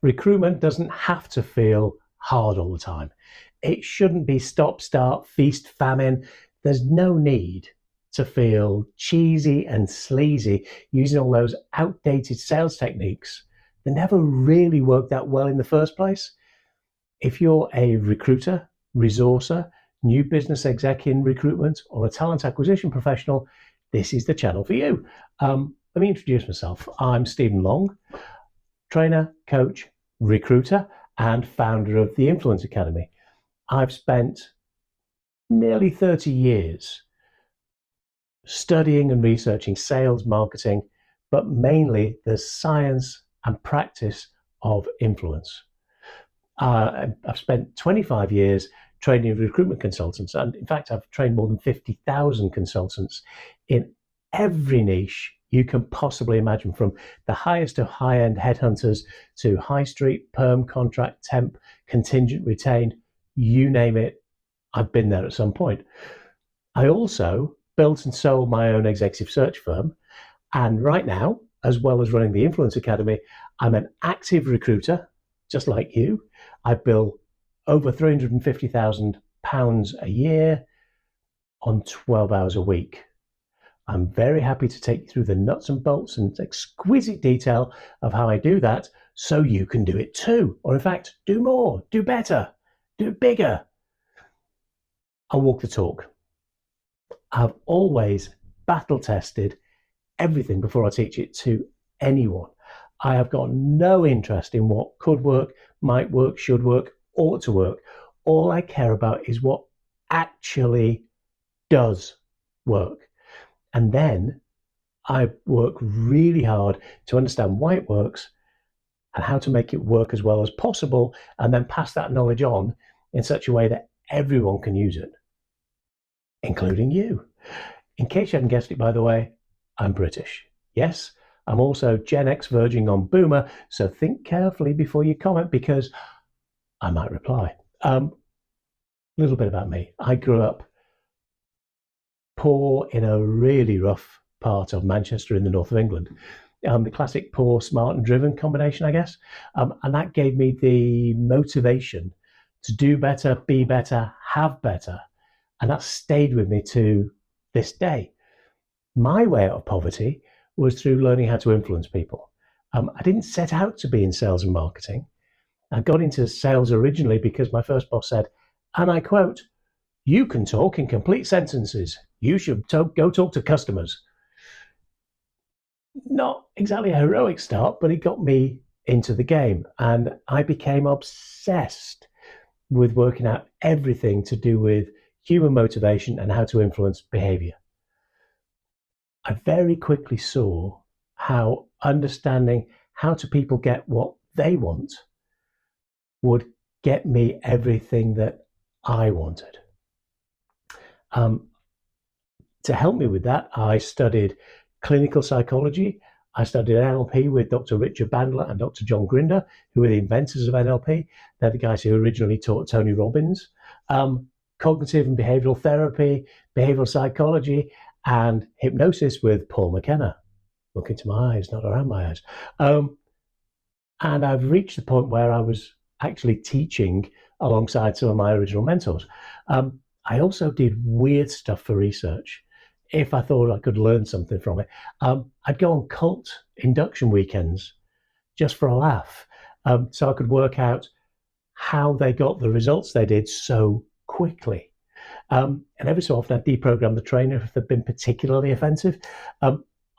Recruitment doesn't have to feel hard all the time. It shouldn't be stop, start, feast, famine. There's no need to feel cheesy and sleazy using all those outdated sales techniques that never really worked that well in the first place. If you're a recruiter, resourcer, new business exec in recruitment, or a talent acquisition professional, this is the channel for you. Let me introduce myself. I'm Stephen Long, trainer, coach, recruiter, and founder of the Influence Academy. I've spent nearly 30 years studying and researching sales, marketing, but mainly the science and practice of influence. I've spent 25 years training recruitment consultants, and in fact, I've trained more than 50,000 consultants in every niche you can possibly imagine, from the highest of high-end headhunters to high street, perm, contract, temp, contingent, retained, you name it, I've been there at some point. I also built and sold my own executive search firm, and right now, as well as running the Influence Academy, I'm an active recruiter, just like you. I bill over £350,000 a year on 12 hours a week. I'm very happy to take you through the nuts and bolts and exquisite detail of how I do that so you can do it too. Or in fact, do more, do better, do it bigger. I walk the talk. I've always battle tested everything before I teach it to anyone. I have got no interest in what could work, might work, should work, ought to work. All I care about is what actually does work. And then I work really hard to understand why it works and how to make it work as well as possible, and then pass that knowledge on in such a way that everyone can use it, including you. In case you hadn't guessed it, by the way, I'm British. Yes, I'm also Gen X verging on Boomer, so think carefully before you comment, because I might reply. A little bit about me. I grew up poor in a really rough part of Manchester in the north of England. The classic poor, smart and driven combination, I guess. And that gave me the motivation to do better, be better, have better. And that stayed with me to this day. My way out of poverty was through learning how to influence people. I didn't set out to be in sales and marketing. I got into sales originally because my first boss said, and I quote, "You can talk in complete sentences. You should go talk to customers." Not exactly a heroic start, but it got me into the game. And I became obsessed with working out everything to do with human motivation and how to influence behavior. I very quickly saw how understanding how to people get what they want would get me everything that I wanted. To help me with that, I studied clinical psychology. I studied NLP with Dr. Richard Bandler and Dr. John Grinder, who were the inventors of NLP. They're the guys who originally taught Tony Robbins. Cognitive and behavioral therapy, behavioral psychology, and hypnosis with Paul McKenna. Look into my eyes, not around my eyes. And I've reached the point where I was actually teaching alongside some of my original mentors. I also did weird stuff for research. If I thought I could learn something from it, I'd go on cult induction weekends just for a laugh. So I could work out how they got the results they did so quickly. And every so often I'd deprogram the trainer if they'd been particularly offensive.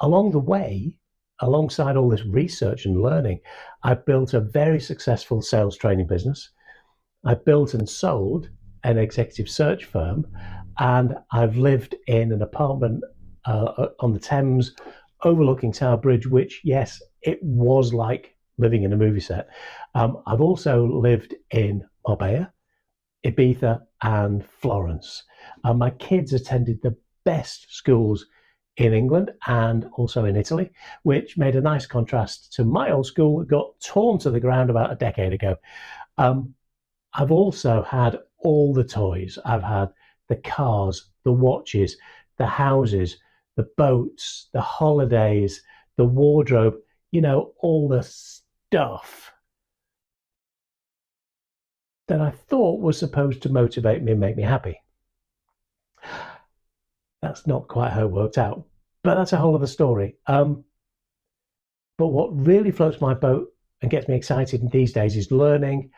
Along the way, alongside all this research and learning, I built a very successful sales training business. I built and sold an executive search firm, and I've lived in an apartment on the Thames overlooking Tower Bridge, which, yes, it was like living in a movie set. I've also lived in Marbella, Ibiza, and Florence. My kids attended the best schools in England and also in Italy, which made a nice contrast to my old school that got torn to the ground about a decade ago. I've also had all the toys. I've had the cars, the watches, the houses, the boats, the holidays, the wardrobe, all the stuff that I thought was supposed to motivate me and make me happy. That's not quite how it worked out, but that's a whole other story. But what really floats my boat and gets me excited these days is learning,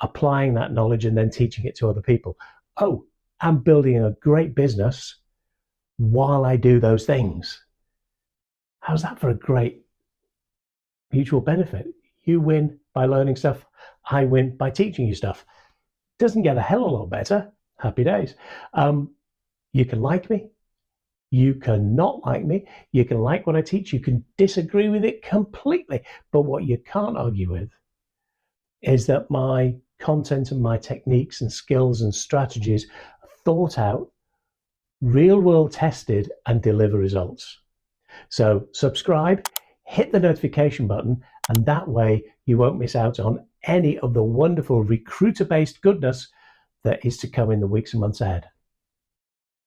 applying that knowledge, and then teaching it to other people. Oh, I'm building a great business while I do those things. How's that for a great mutual benefit? You win by learning stuff, I win by teaching you stuff. Doesn't get a hell of a lot better. Happy days. You can like me, you can not like me, you can like what I teach, you can disagree with it completely. But what you can't argue with is that my content and my techniques and skills and strategies are thought out, real world tested, and deliver results. So subscribe, hit the notification button, and that way you won't miss out on any of the wonderful recruiter-based goodness that is to come in the weeks and months ahead.